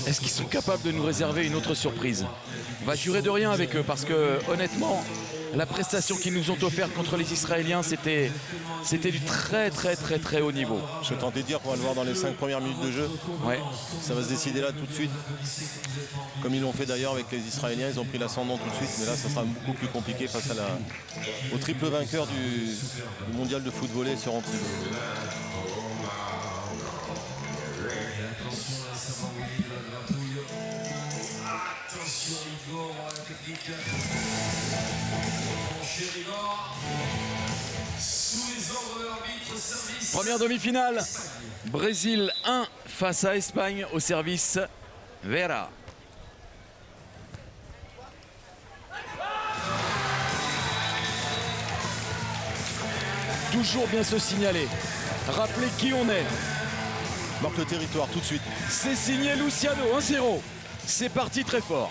Est-ce qu'ils sont capables de nous réserver une autre surprise? On va jurer de rien avec eux parce que honnêtement, la prestation qu'ils nous ont offerte contre les Israéliens, c'était du très haut niveau. Je tentais de dire qu'on va le voir dans les 5 premières minutes de jeu. Ouais. Ça va se décider là tout de suite. Comme ils l'ont fait d'ailleurs avec les Israéliens, ils ont pris l'ascendant tout de suite. Mais là, ça sera beaucoup plus compliqué face au triple vainqueur du mondial de foot volley sur Antibes. Première demi-finale, Brésil 1 face à Espagne au service Vera. Toujours bien se signaler, rappeler qui on est. Marque le territoire tout de suite. C'est signé Luciano, 1-0. C'est parti très fort.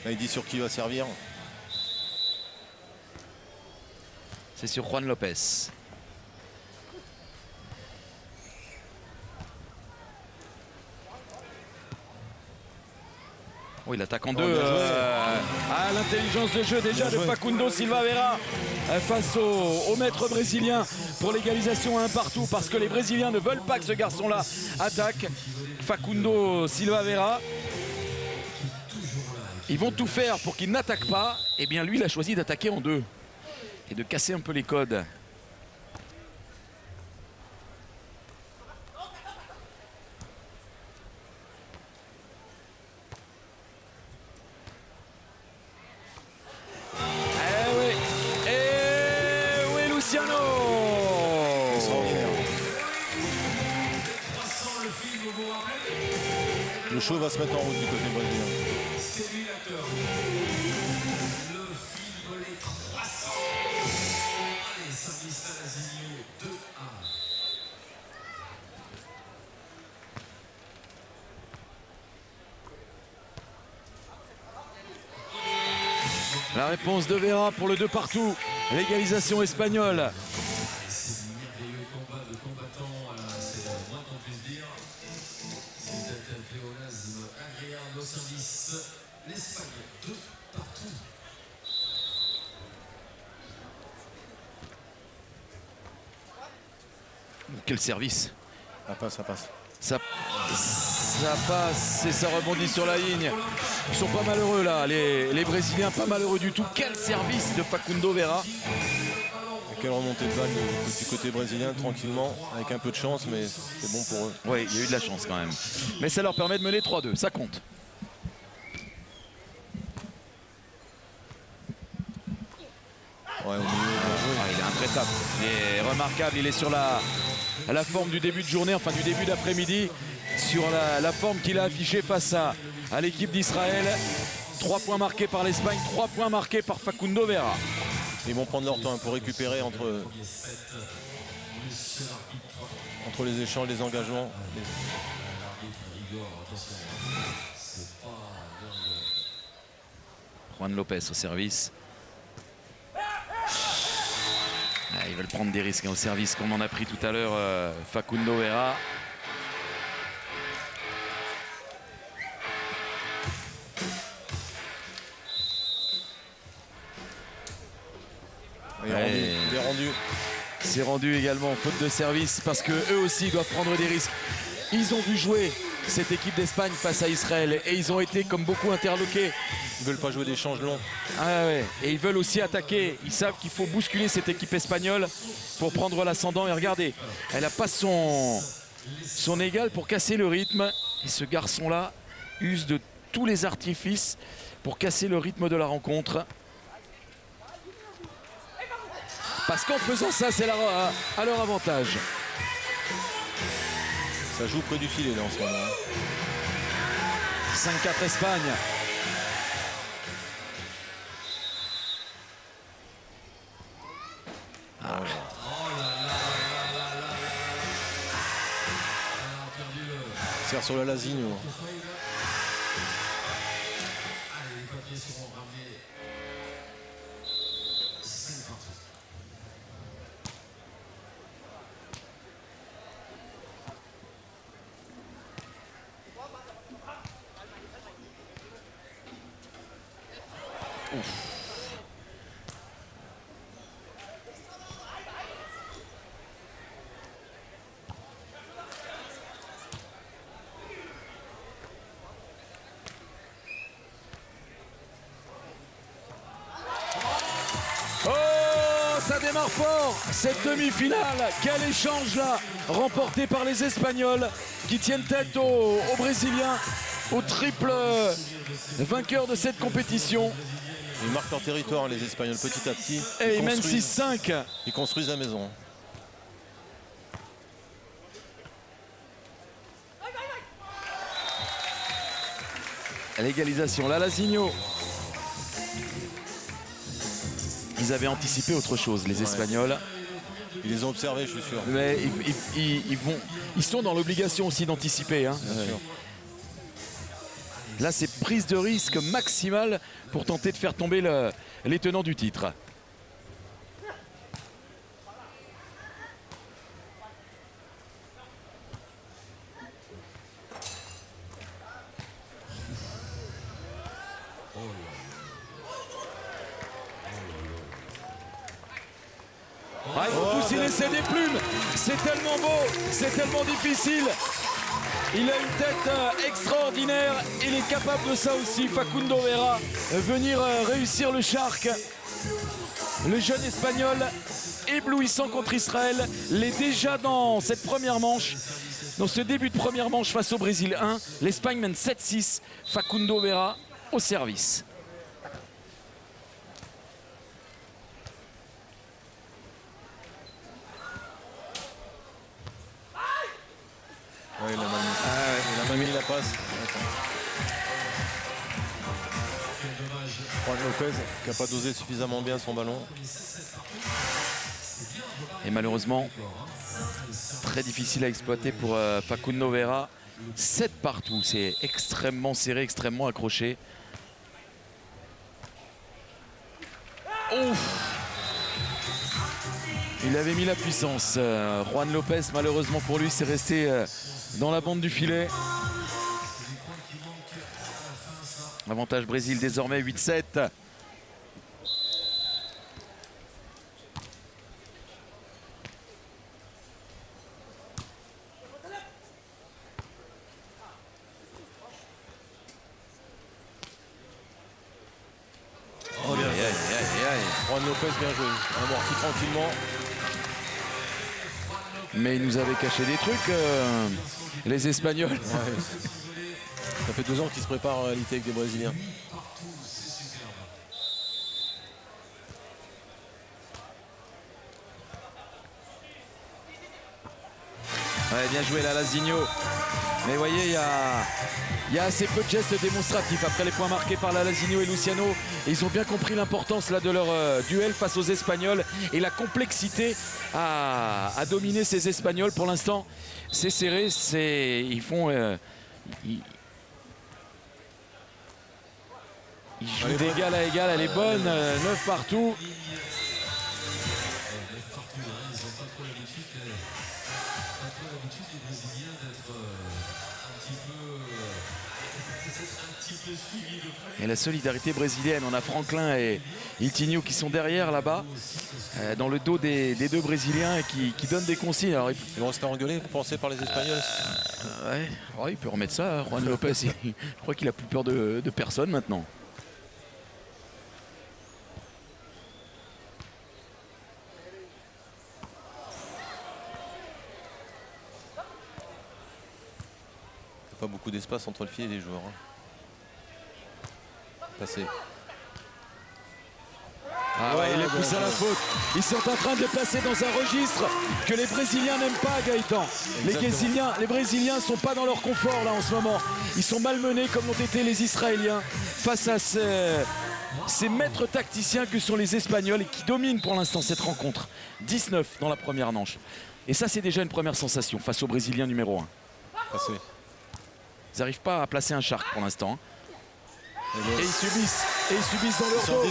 Là, il dit sur qui il va servir. C'est sur Juan Lopez. Oh, il attaque en deux. L'intelligence de jeu déjà de Facundo Silva Vera face au maître brésilien pour l'égalisation 1 partout parce que les Brésiliens ne veulent pas que ce garçon-là attaque. Facundo Silva Vera. Ils vont tout faire pour qu'il n'attaque pas. Et bien lui, il a choisi d'attaquer en deux et de casser un peu les codes. Le show va se mettre en route du côté brésilien. C'est lui l'acteur. Le film Les 300. Allez, service à Lazinho, 2-1. La réponse de Vera pour le 2 partout. L'égalisation espagnole. C'est merveilleux combat de combattants, c'est le moins qu'on puisse dire. C'est un pléonasme agréable au service. L'Espagne, 2 partout. Quel service! Ça passe, ça passe. Ça passe et ça rebondit sur la ligne. Ils sont pas malheureux là, les Brésiliens pas malheureux du tout. Quel service de Facundo Vera! Et quelle remontée de balle du côté brésilien, tranquillement, avec un peu de chance, mais c'est bon pour eux. Oui, il y a eu de la chance quand même. Mais ça leur permet de mener 3-2, ça compte. Ouais, au milieu, il est intraitable, il est remarquable, il est sur la forme du début de journée, enfin du début d'après-midi, sur la forme qu'il a affichée face à l'équipe d'Israël. 3 points marqués par l'Espagne, 3 points marqués par Facundo Vera. Ils vont prendre leur temps pour récupérer entre les échanges, les engagements. Juan Lopez au service. Ils veulent prendre des risques au service comme on en a pris tout à l'heure Facundo Vera. Il est rendu. C'est rendu également faute de service parce que eux aussi doivent prendre des risques. Ils ont vu jouer cette équipe d'Espagne face à Israël et ils ont été comme beaucoup interloqués. Ils veulent pas jouer d'échanges longs. Et ils veulent aussi attaquer. Ils savent qu'il faut bousculer cette équipe espagnole pour prendre l'ascendant. Et regardez, elle n'a pas son égal pour casser le rythme. Et ce garçon-là use de tous les artifices pour casser le rythme de la rencontre. Parce qu'en faisant ça, c'est à leur avantage. Ça joue près du filet là en ce moment. 5-4 Espagne. Serre sur la Lazinho. Allez, les papiers seront ramenés. 5 partout. Ça démarre fort, cette demi-finale. Quel échange là, remporté par les Espagnols qui tiennent tête aux Brésiliens, au triple vainqueur de cette compétition. Ils marquent leur territoire, les Espagnols, petit à petit. Et ils mènent 6-5. Ils construisent la maison. L'égalisation, là, Lazinho. Ils avaient anticipé autre chose, les Espagnols. Ils les ont observés, je suis sûr. Mais ils sont dans l'obligation aussi d'anticiper. Hein. Bien sûr. Là, c'est prise de risque maximale pour tenter de faire tomber les tenants du titre. Ah, ils vont tous y laisser des plumes. C'est tellement beau, c'est tellement difficile. Il a une tête extraordinaire. Il est capable de ça aussi, Facundo Vera. Venir réussir le Shark. Le jeune Espagnol éblouissant contre Israël. L'est déjà dans cette première manche. Dans ce début de première manche face au Brésil 1. L'Espagne mène 7-6. Facundo Vera au service. Oui, il a mis la passe. Juan Lopez qui n'a pas dosé suffisamment bien son ballon. Et malheureusement, très difficile à exploiter pour Facundo Vera. 7 partout, c'est extrêmement serré, extrêmement accroché. Ouf! Il avait mis la puissance. Juan Lopez, malheureusement pour lui, c'est resté dans la bande du filet. Avantage Brésil désormais 8-7. Juan Lopez bien joué, amorti tranquillement. Mais ils nous avaient caché des trucs, les Espagnols. Ouais. Ça fait 2 ans qu'ils se préparent en réalité avec des Brésiliens. Ouais, bien joué là, Lazinho. Mais vous voyez, il y a assez peu de gestes démonstratifs après les points marqués par Lazinho et Luciano. Et ils ont bien compris l'importance là de leur duel face aux Espagnols et la complexité à dominer ces Espagnols. Pour l'instant, c'est serré. Ils font... ils jouent d'égal à égal. Elle est bonne. 9 partout. Et la solidarité brésilienne, on a Franklin et Itinho qui sont derrière là-bas, dans le dos des 2 Brésiliens et qui donnent des consignes. Alors, ils vont se faire engueuler, vous pensez, par les Espagnols? Ouais, il peut remettre ça, Juan Lopez. Je crois qu'il a plus peur de personne maintenant. Pas beaucoup d'espace entre le filet et les joueurs. Passé. Ah ouais, il les pousse à la faute. Ils sont en train de les placer dans un registre que les Brésiliens n'aiment pas, Gaëtan. Les Brésiliens ne sont pas dans leur confort là en ce moment. Ils sont malmenés comme l'ont été les Israéliens face à ces maîtres tacticiens que sont les Espagnols et qui dominent pour l'instant cette rencontre. 19 dans la première manche. Et ça, c'est déjà une première sensation face aux Brésiliens numéro 1. Passé. Ils n'arrivent pas à placer un Shark pour l'instant. Et ils subissent dans leur dos.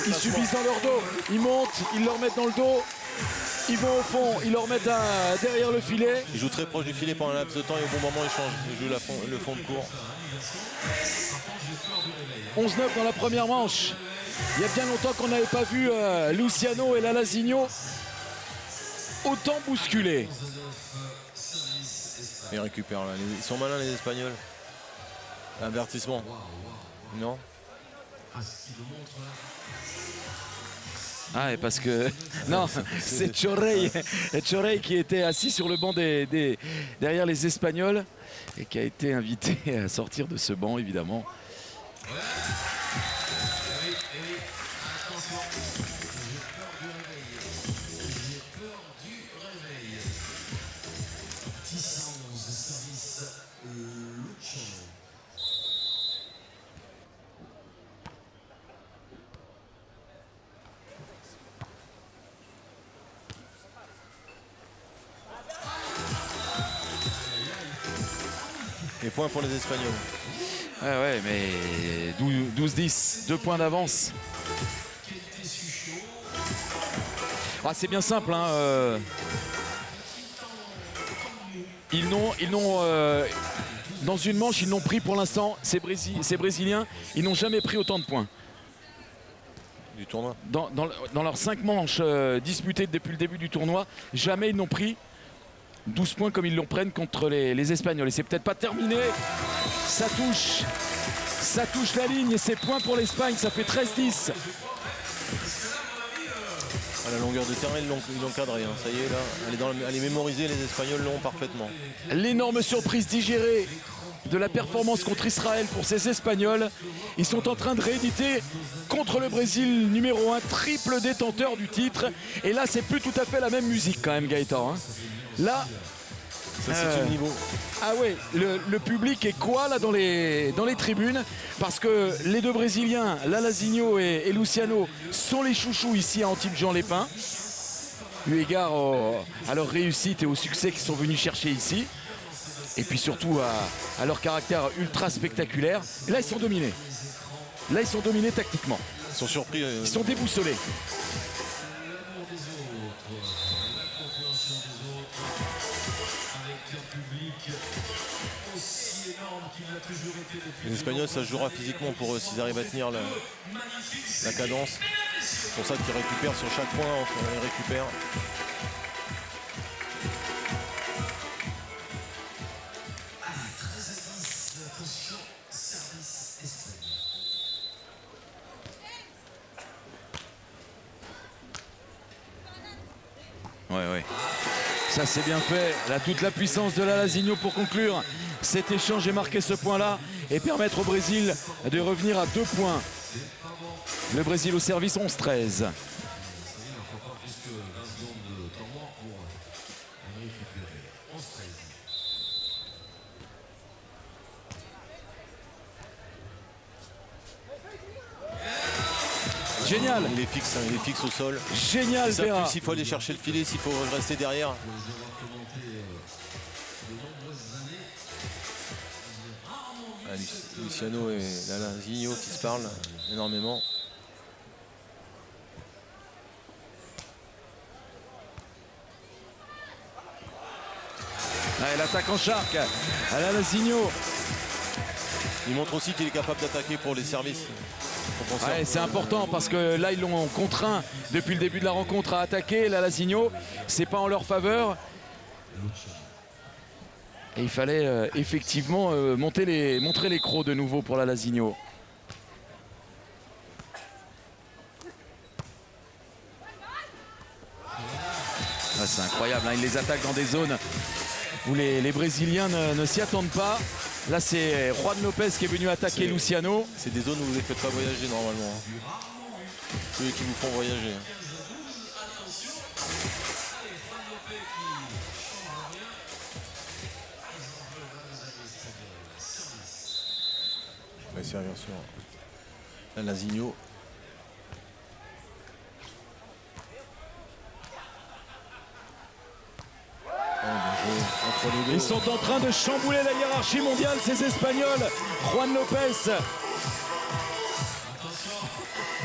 Ils subissent dans leur dos. Ils montent, ils leur mettent dans le dos. Ils vont au fond, ils leur mettent derrière le filet. Ils jouent très proche du filet pendant un laps de temps et au bon moment ils changent. Ils jouent le fond de cours. 11-9 dans la première manche. Il y a bien longtemps qu'on n'avait pas vu Luciano et Lalazinho autant bousculés. Ils récupèrent là. Ils sont malins les Espagnols. Avertissement. Non. Ah, et parce que non, c'est Chorrey qui était assis sur le banc derrière les Espagnols et qui a été invité à sortir de ce banc, évidemment. Et points pour les Espagnols. Ah ouais, mais 12-10, 2 points d'avance. Ah, c'est bien simple, hein. Ils n'ont dans une manche, ils n'ont pris pour l'instant, ces Brésiliens, ils n'ont jamais pris autant de points. Du tournoi. Dans leurs 5 manches disputées depuis le début du tournoi, jamais ils n'ont pris 12 points comme ils l'ont prennent contre les Espagnols. Et c'est peut-être pas terminé. Ça touche la ligne et c'est point pour l'Espagne. Ça fait 13-10. À la longueur de terrain, ils l'ont cadré. Hein. Ça y est, là, elle est mémorisée. Les Espagnols l'ont parfaitement. L'énorme surprise digérée de la performance contre Israël pour ces Espagnols. Ils sont en train de rééditer contre le Brésil numéro 1, triple détenteur du titre. Et là, c'est plus tout à fait la même musique quand même, Gaëtan. Hein. Là, ça c'est le niveau. Ah ouais, le public est quoi là dans les tribunes, parce que les deux Brésiliens, Lalazinho et Luciano, sont les chouchous ici à Antibes-Juan-les-Pins, eu égard à leur réussite et au succès qu'ils sont venus chercher ici, et puis surtout à leur caractère ultra spectaculaire. Et là ils sont dominés. Là ils sont dominés tactiquement. Ils sont surpris. Ils sont déboussolés. Les Espagnols, ça se jouera physiquement pour eux s'ils arrivent à tenir la cadence. C'est pour ça qu'ils récupèrent sur chaque point, ils récupèrent. Ouais. Ça c'est bien fait. Là, toute la puissance de Lalazinho pour conclure cet échange et marquer ce point-là et permettre au Brésil de revenir à 2 points. Le Brésil au service 11-13. Génial. Il est fixe au sol. Génial, Vera. S'il faut aller chercher le filet, s'il faut rester derrière. Luciano et Lalazinho qui se parlent énormément. Allez, l'attaque en charque à Lalazinho. Il montre aussi qu'il est capable d'attaquer pour les services. Ouais, c'est important parce que là ils l'ont contraint depuis le début de la rencontre à attaquer. Lalazinho, c'est pas en leur faveur. Et il fallait effectivement montrer les crocs de nouveau pour Lalazinho. Ah, c'est incroyable, hein, il les attaque dans des zones où les Brésiliens ne s'y attendent pas. Là, c'est Juan Lopez qui est venu attaquer Luciano. C'est des zones où vous ne les faites pas voyager normalement. Ceux qui vous font voyager. On va servir sur Lalazinho. Ils sont en train de chambouler la hiérarchie mondiale, ces Espagnols. Juan Lopez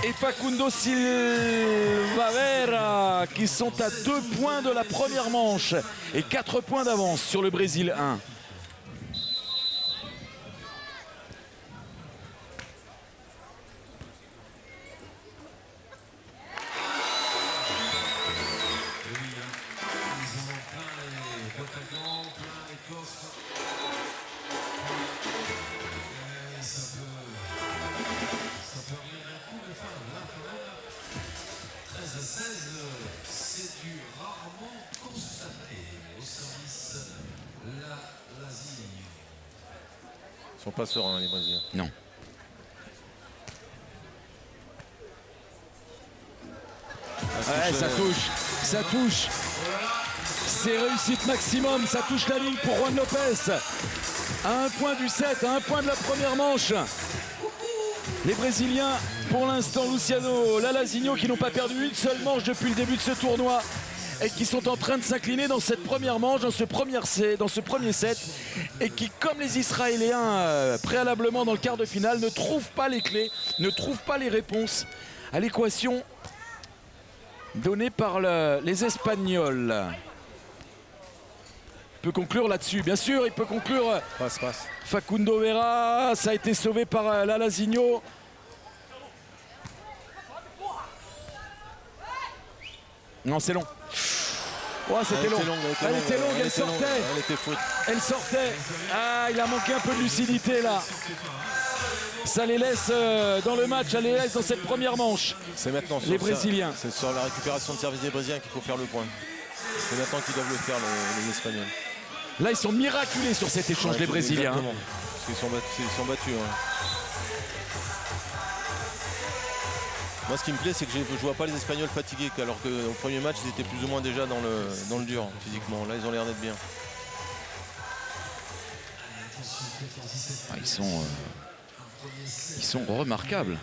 et Facundo Silva Vera qui sont à 2 points de la première manche et 4 points d'avance sur le Brésil 1. sont pas sereins, les Brésiliens. Non. Ouais, ça touche. C'est réussite maximum, ça touche la ligne pour Juan Lopez. À 1 point du set, à 1 point de la première manche. Les Brésiliens, pour l'instant, Luciano Lalazinho, qui n'ont pas perdu une seule manche depuis le début de ce tournoi et qui sont en train de s'incliner dans cette première manche, dans ce premier set, et qui, comme les Israéliens préalablement dans le quart de finale, ne trouvent pas les clés, ne trouvent pas les réponses à l'équation donnée par les Espagnols. Il peut conclure là-dessus, bien sûr, il peut conclure. Passe. Facundo Vera, ça a été sauvé par Lalazinho. Non, c'est long. Oh, c'était long. Elle était longue, elle sortait. Elle était faute. Elle sortait. Ah, il a manqué un peu de lucidité là. Ça les laisse dans le match, ça les laisse dans cette première manche. C'est maintenant les Brésiliens. C'est sur la récupération de service des Brésiliens qu'il faut faire le point. C'est maintenant qu'ils doivent le faire, les Espagnols. Là, ils sont miraculés sur cet échange, les Brésiliens. Exactement. Parce qu'ils sont battus. Hein. Moi, ce qui me plaît, c'est que je ne vois pas les Espagnols fatigués, alors qu'au premier match, ils étaient plus ou moins déjà dans le dur, physiquement. Là, ils ont l'air d'être bien. Ah, ils sont remarquables.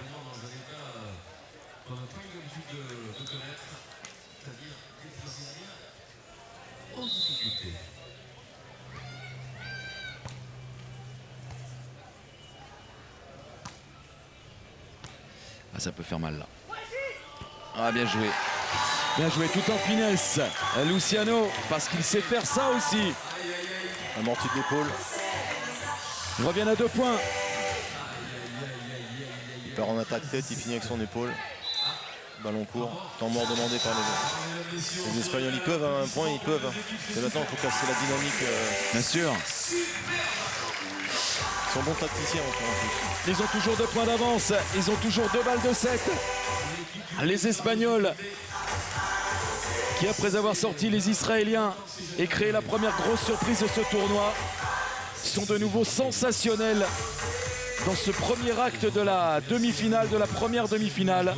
Ah, ça peut faire mal là. Ah, bien joué. Bien joué, tout en finesse. Luciano, parce qu'il sait faire ça aussi. Amorti de l'épaule. Ils reviennent à 2 points. Il part en attaque tête, il finit avec son épaule. Ballon court, temps mort demandé par les Espagnols. Ils peuvent à un point, ils peuvent. Et maintenant, il faut casser la dynamique. Bien sûr. Ils sont bons tacticiens en plus. Ils ont toujours 2 points d'avance. Ils ont toujours 2 balles de 7. Les Espagnols, qui après avoir sorti les Israéliens et créé la première grosse surprise de ce tournoi, sont de nouveau sensationnels dans ce premier acte de la demi-finale, de la première demi-finale.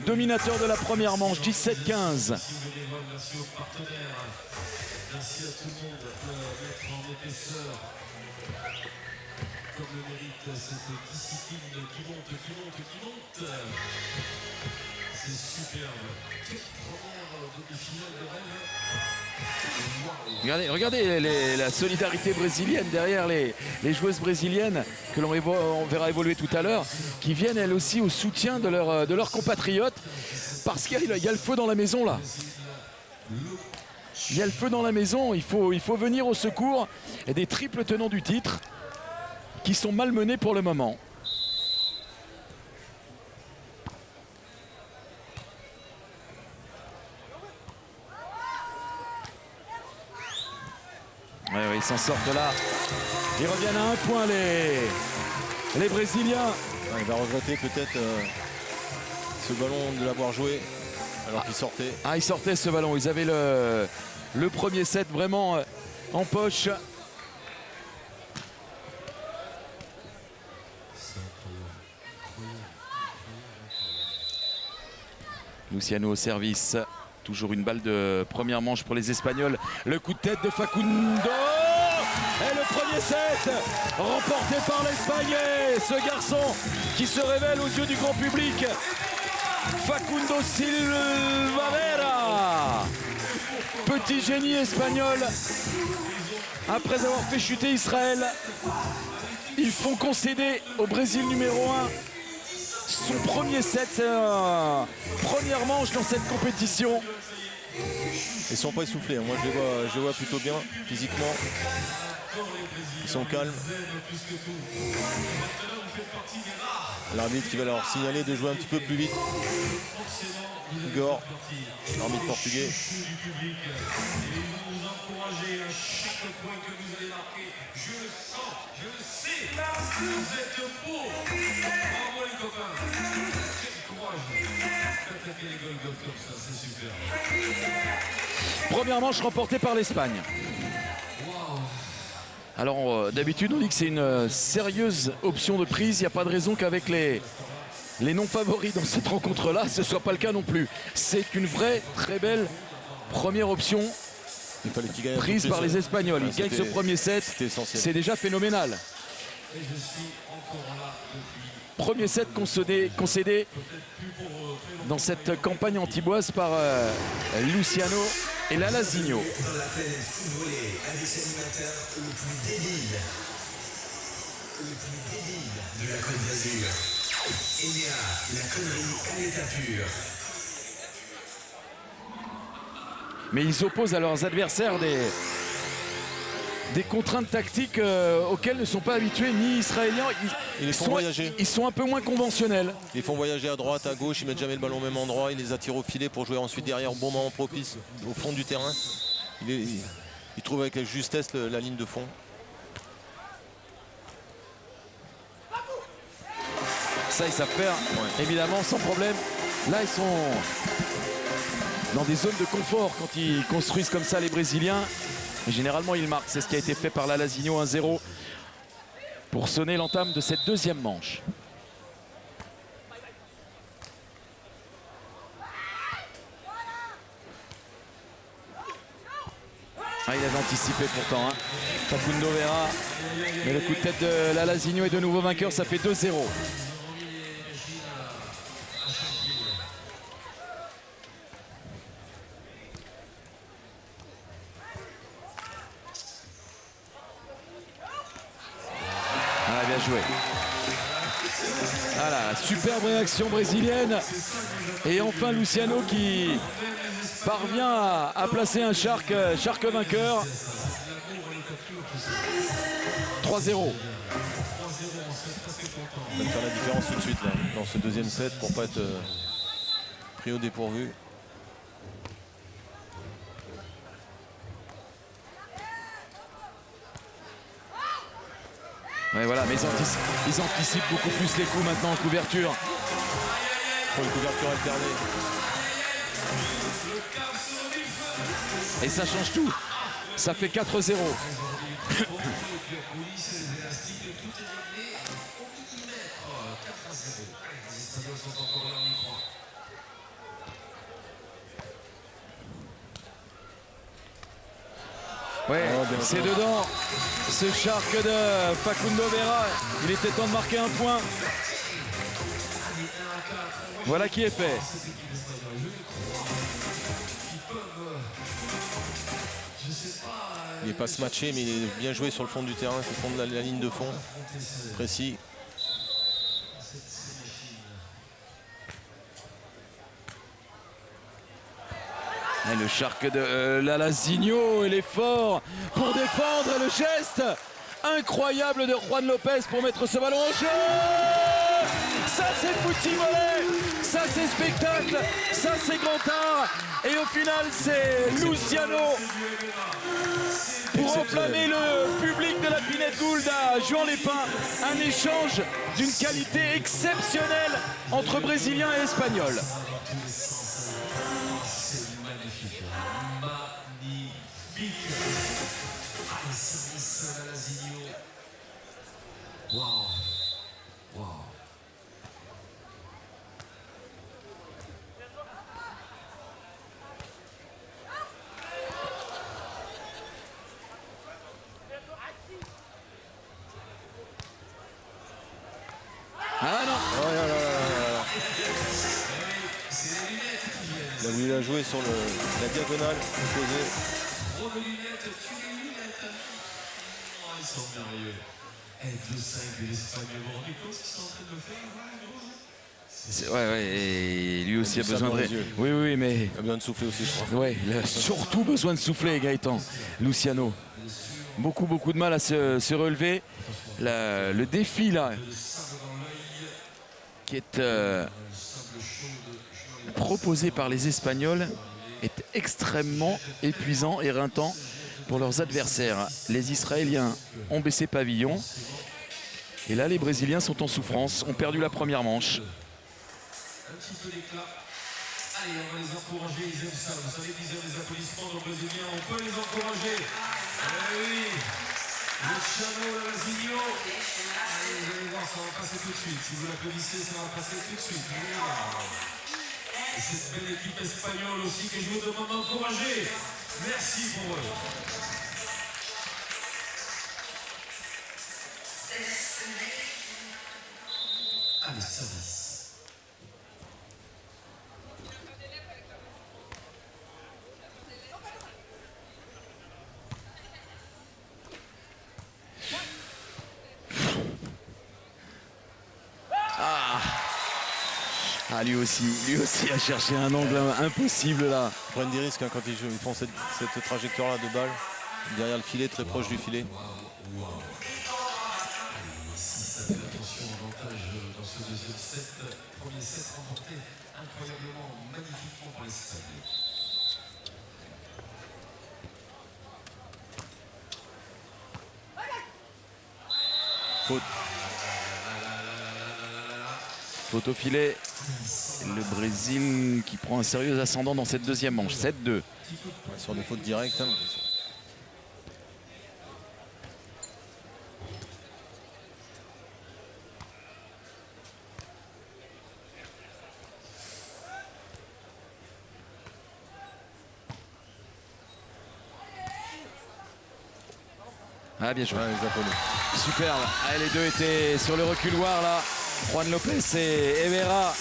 Dominateur de la première manche, 17-15. Merci aux partenaires. Merci à tout le monde de mettre en épaisseur, comme le mérite, cette discipline qui monte. C'est superbe. Toute première demi-finale de rêve. Regardez la solidarité brésilienne derrière les joueuses brésiliennes que on verra évoluer tout à l'heure, qui viennent elles aussi au soutien de leurs compatriotes, parce qu'il y a le feu dans la maison là. Il y a le feu dans la maison, il faut venir au secours et des triples tenants du titre qui sont malmenés pour le moment. Oui, ils s'en sortent là. Ils reviennent à 1 point, les Brésiliens. Ouais, il va regretter peut-être ce ballon de l'avoir joué alors qu'il sortait. Ah, il sortait ce ballon. Ils avaient le premier set vraiment en poche. Luciano au service. Toujours une balle de première manche pour les Espagnols. Le coup de tête de Facundo. Et le premier set remporté par l'Espagne. Ce garçon qui se révèle aux yeux du grand public. Facundo Silva Vera. Petit génie espagnol. Après avoir fait chuter Israël, ils font concéder au Brésil numéro 1 son premier set, première manche dans cette compétition. Ils sont pas essoufflés, moi je les vois plutôt bien physiquement. Ils sont calmes. L'arbitre qui va leur signaler de jouer un petit peu plus vite. Igor, l'arbitre portugais. Vous êtes beaux. Bravo les copains. Quel courage. Attaquer les goals comme ça, c'est super. Première manche remportée par l'Espagne. Alors d'habitude on dit que c'est une sérieuse option de prise. Il n'y a pas de raison qu'avec les non favoris dans cette rencontre-là, ce ne soit pas le cas non plus. C'est une vraie, très belle première option Il fallait qu'il gagne prise par les Espagnols. Ils gagnent ce premier set, c'est déjà phénoménal. Premier set concédé dans cette campagne antiboise par Luciano et Lalazinho. Dans la planète footballée, avec ses animateurs le plus débile de la Côte d'Azur. ENEA, la connerie à l'état pur. Mais ils opposent à leurs adversaires des contraintes tactiques auxquelles ne sont pas habitués ni israéliens. Ils les font voyager. Ils sont un peu moins conventionnels. Ils font voyager à droite, à gauche, ils mettent jamais le ballon au même endroit, ils les attirent au filet pour jouer ensuite derrière au bon moment propice au fond du terrain. Ils trouvent avec justesse la ligne de fond. Ça, ils savent faire, évidemment, sans problème. Là, ils sont dans des zones de confort quand ils construisent comme ça les Brésiliens. Mais généralement, ils marquent. C'est ce qui a été fait par Lalazinho 1-0 pour sonner l'entame de cette deuxième manche. Ah, il avait anticipé pourtant, hein. Facundo Vera. Mais le coup de tête de Lalazinho est de nouveau vainqueur. Ça fait 2-0. Bien joué. Voilà, superbe réaction brésilienne. Et enfin Luciano qui parvient à placer un Shark vainqueur. 3-0. On va faire la différence tout de suite là, dans ce deuxième set pour pas être pris au dépourvu. Ouais, voilà, mais ils anticipent beaucoup plus les coups maintenant en couverture. Pour une couverture alternée. Et ça change tout. Ça fait 4-0. Ouais, c'est dedans. Ce Shark de Facundo Vera. Il était temps de marquer un point. Voilà qui est fait. Il n'est pas se matcher, mais il est bien joué sur le fond du terrain, sur le fond de la ligne de fond. Précis. Et le Shark de Lalazinho, il est fort pour défendre le geste incroyable de Juan Lopez pour mettre ce ballon en jeu. Ça c'est footy volley, ça c'est spectacle, ça c'est grand art. Et au final c'est Luciano pour enflammer le public de la Pinette Gould à Juan-les-Pins. Un échange d'une qualité exceptionnelle entre Brésiliens et Espagnols. Ah non. Oh là là là là. Là où il a joué sur la diagonale opposée. Ils sont merveilleux. Aide le 5 de l'Espagne. Vous vous rendez compte ce qu'ils sont en train de faire? Ouais, et lui aussi a Ça besoin dans de... les yeux. Oui, mais... Il a besoin de souffler aussi, je crois. Ouais, il a surtout besoin de souffler, Gaëtan. Luciano. Beaucoup de mal à se relever. Le défi, là, qui est proposé par les Espagnols, est extrêmement épuisant, éreintant pour leurs adversaires. Les Israéliens ont baissé pavillon. Et là, les Brésiliens sont en souffrance, ont perdu la première manche. Un petit peu d'éclat. Allez, on va les encourager, ils aiment ça. Vous savez qu'ils aiment les applaudissements aux Brésiliens. On peut les encourager. Oui. Luciano Lasigno. Allez, vous allez voir, ça va passer tout de suite. Si vous l'applaudissez, ça va passer tout de suite. Et cette belle équipe espagnole aussi que je vous demande d'encourager. Merci pour eux. Allez, service. Ah, lui aussi a cherché un angle impossible là. Ils prennent des risques hein, quand ils font cette trajectoire-là de balle. Derrière le filet, très proche du filet. Attention, avantage dans ce deuxième set. Premier set remporté incroyablement, magnifiquement par l'Espagne. Faute. Faute au filet. Le Brésil qui prend un sérieux ascendant dans cette deuxième manche. 7-2. Sur des fautes directes. Hein. Ah, bien joué. Ouais, les Japonais. Superbe. Ah, les deux étaient sur le reculoir là. Juan Lopez et Evera.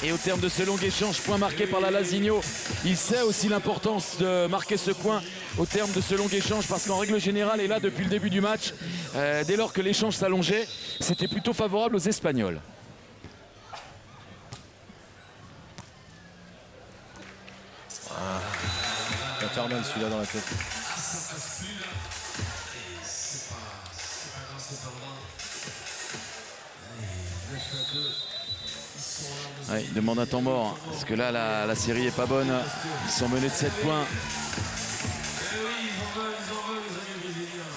Et au terme de ce long échange, point marqué par la Lasigno. Il sait aussi l'importance de marquer ce point au terme de ce long échange parce qu'en règle générale, et là depuis le début du match, dès lors que l'échange s'allongeait, c'était plutôt favorable aux Espagnols. Il va faire mal celui-là dans la tête. Ouais, il demande un temps mort parce que là la série est pas bonne. Ils sont menés de 7 points. Eh oui, ils en veulent, les amis brésiliens.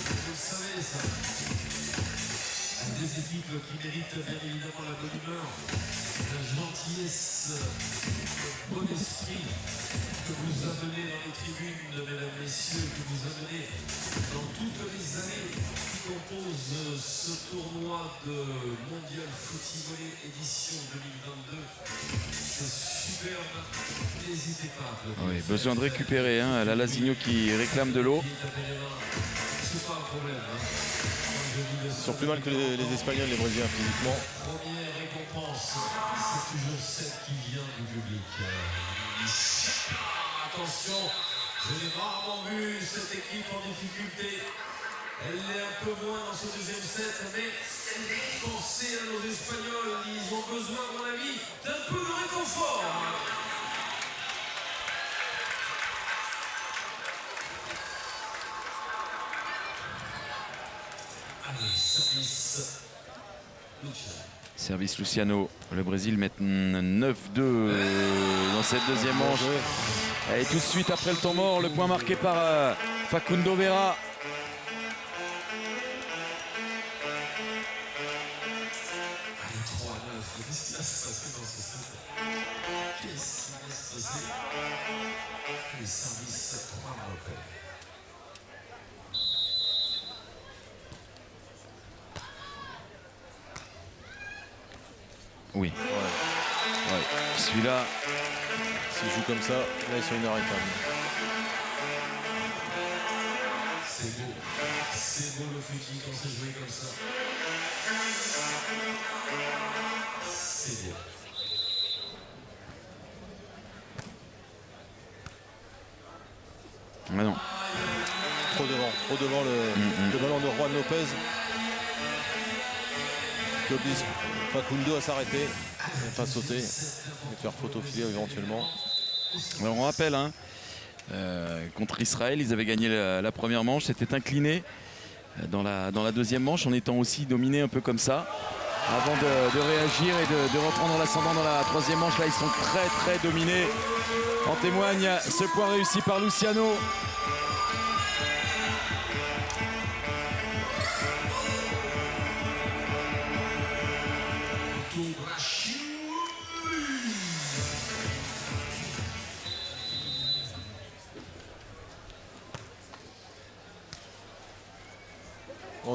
Vous le savez, ça. Des équipes qui méritent bien évidemment la bonne humeur, la gentillesse, le bon esprit que vous amenez dans les tribunes, mesdames, messieurs, que vous amenez dans toutes les années qui composent ce tournoi de Mondial Football édition 2022. C'est superbe, n'hésitez pas. Oui, besoin de récupérer. Hein. La Lasigno qui réclame de l'eau. C'est pas un problème. Ils sont plus mal que les Espagnols, les Brésiliens physiquement. Première récompense, c'est toujours celle qui vient du public. Attention, je n'ai rarement vu cette équipe en difficulté. Elle est un peu moins dans ce deuxième set, mais pensez à nos Espagnols, ils ont besoin, à mon avis, d'un peu de réconfort. Allez, service. Service Luciano. Le Brésil met 9-2 dans cette deuxième manche. Et tout de suite après le temps mort, le point marqué par Facundo Vera. Allez, 3-9. Qu'est-ce qui va se passer dans ce set? Qu'est-ce qui va se passer? Les services 3 repères. Oui. Ouais. Celui-là. S'ils jouent comme ça, là ils sont inarrêtables. C'est beau le footing quand c'est joué comme ça. C'est beau. Ah non. Trop devant le ballon de Juan Lopez. Qui oblige Facundo à s'arrêter, ne pas sauter et faire faute au filet éventuellement. Alors on rappelle, hein, contre Israël, ils avaient gagné la première manche, s'étaient inclinés dans la deuxième manche en étant aussi dominés un peu comme ça. Avant de réagir et de reprendre l'ascendant dans la troisième manche, là ils sont très dominés. En témoigne ce point réussi par Luciano.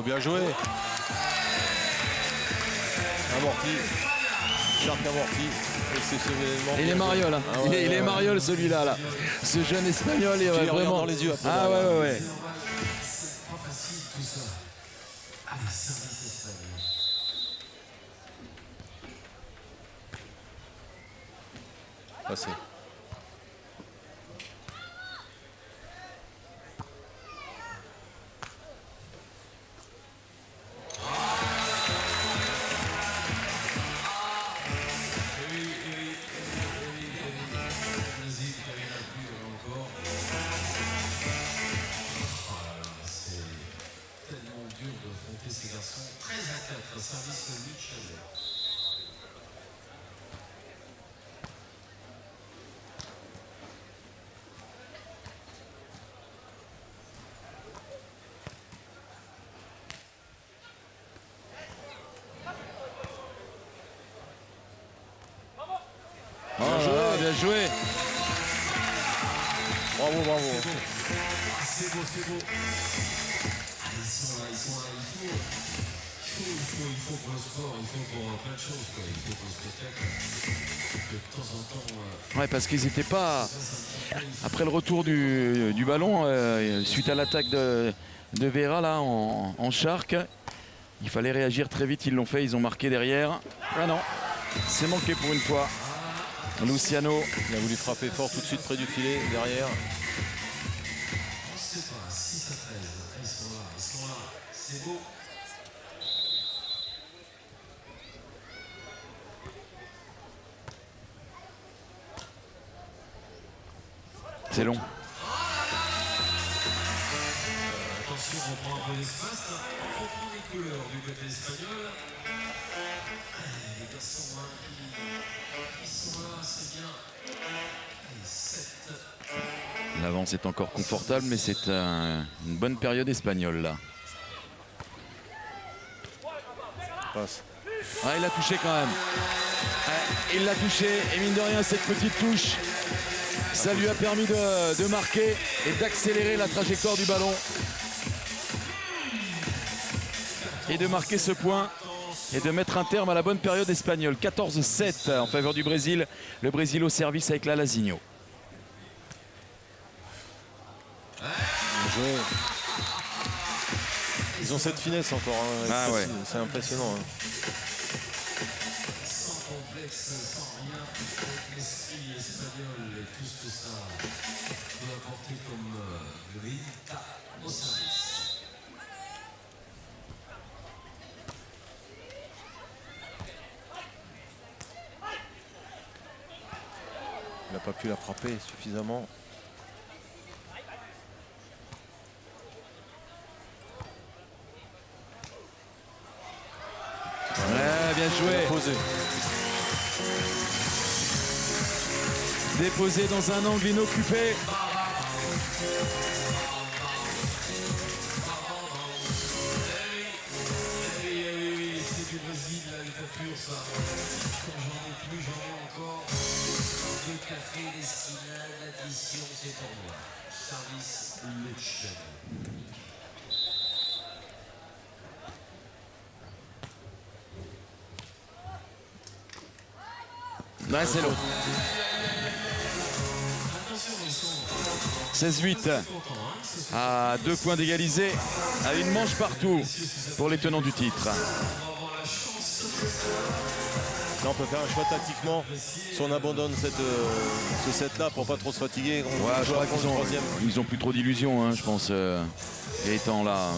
Oh, bien joué. Amorti. Shark amorti. Exceptionnellement. Il est mariole, hein. Ah ouais, il est mariole celui-là. Là. Ce jeune espagnol, il Tu va les regardes vraiment. dans les yeux après. Ah ouais, ouais, ouais. C'est pas facile tout ça. Allez, service espagnol. Passé. Ces garçons 13 à 4, service de Michel. Oh là là, bien joué. Bravo, bravo. C'est beau, c'est beau. Ils sont là, il faut pour le sport, il faut pour plein de choses, quoi. Il faut pour le spectacle. De temps en temps. Ouais, parce qu'ils n'étaient pas. Après le retour du ballon, suite à l'attaque de Vera là en Shark, il fallait réagir très vite. Ils l'ont fait, ils ont marqué derrière. Ah non, c'est manqué pour une fois. Luciano. Il a voulu frapper fort tout de suite près du filet, derrière. On ne sait pas, 6 à 13. Ils sont là. C'est beau. C'est long. Attention, on prend un peu d'espace. On reprend les couleurs du côté espagnol. Les garçons qui sont là, c'est bien. Et 7. L'avance est encore confortable, mais c'est une bonne période espagnole là. Passe. Ah, il a touché quand même. Il l'a touché et mine de rien cette petite touche, ça lui a permis de marquer et d'accélérer la trajectoire du ballon et de marquer ce point et de mettre un terme à la bonne période espagnole. 14-7 en faveur du Brésil. Le Brésil au service avec la Lazinho. Bien joué. Ils ont cette finesse encore. Hein. Ah ouais. C'est impressionnant. Hein. Sans complexe, sans rien, avec l'esprit espagnol et tout ce que ça peut apporter comme grinta au service. Il n'a pas pu la frapper suffisamment. Ouais, bien joué. Posé. Déposé dans un angle inoccupé. Oui, c'est du Brésil, la dictature, ça. Quand j'en ai plus, j'en ai encore. Deux cafés d'esquinade, l'addition, c'est pour moi. Service Luchen. Ouais, c'est long. 16-8 à 2 points d'égalisé, à une manche partout pour les tenants du titre. Là, on peut faire un choix tactiquement si on abandonne ce set-là pour pas trop se fatiguer. On Ouais, je joue crois à fond le troisième. qu'ils ont plus trop d'illusions, hein, je pense. Gaëtan là.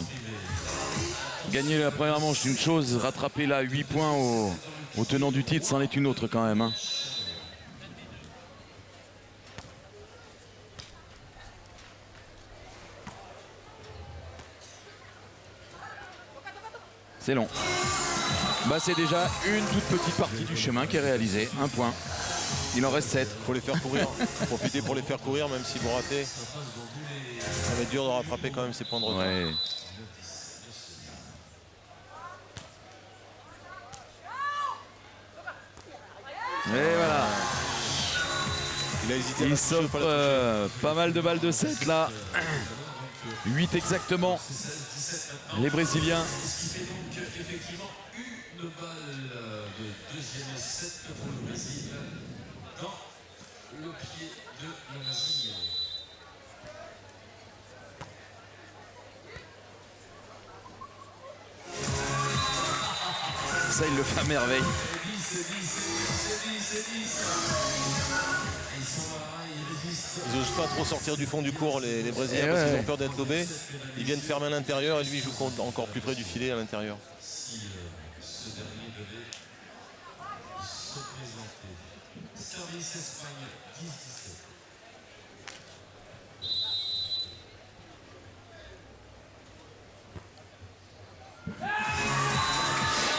Gagner la première manche, c'est une chose. Rattraper là 8 points au tenant du titre, c'en est une autre quand même. Hein. C'est long. Bah, c'est déjà une toute petite partie du chemin qui est réalisée. Un point. Il en reste 7. Faut les faire courir. Profiter pour les faire courir, même si vous ratez. Ça va être dur de rattraper quand même ces points de retard. Ouais. Et voilà. Il a hésité. Il s'offre pas mal de balles de 7 là. 8 exactement. Les Brésiliens. Ce qui fait donc effectivement une balle de deuxième set pour le Brésil dans le pied de la Lazio. Ça, il le fait à merveille. Ils n'osent pas trop sortir du fond du court, les Brésiliens, parce qu'ils ont peur d'être daubés. Ils viennent fermer à l'intérieur et lui joue encore plus près du filet à l'intérieur. Si ce dernier devait se présenter. Service Espagne 10-17.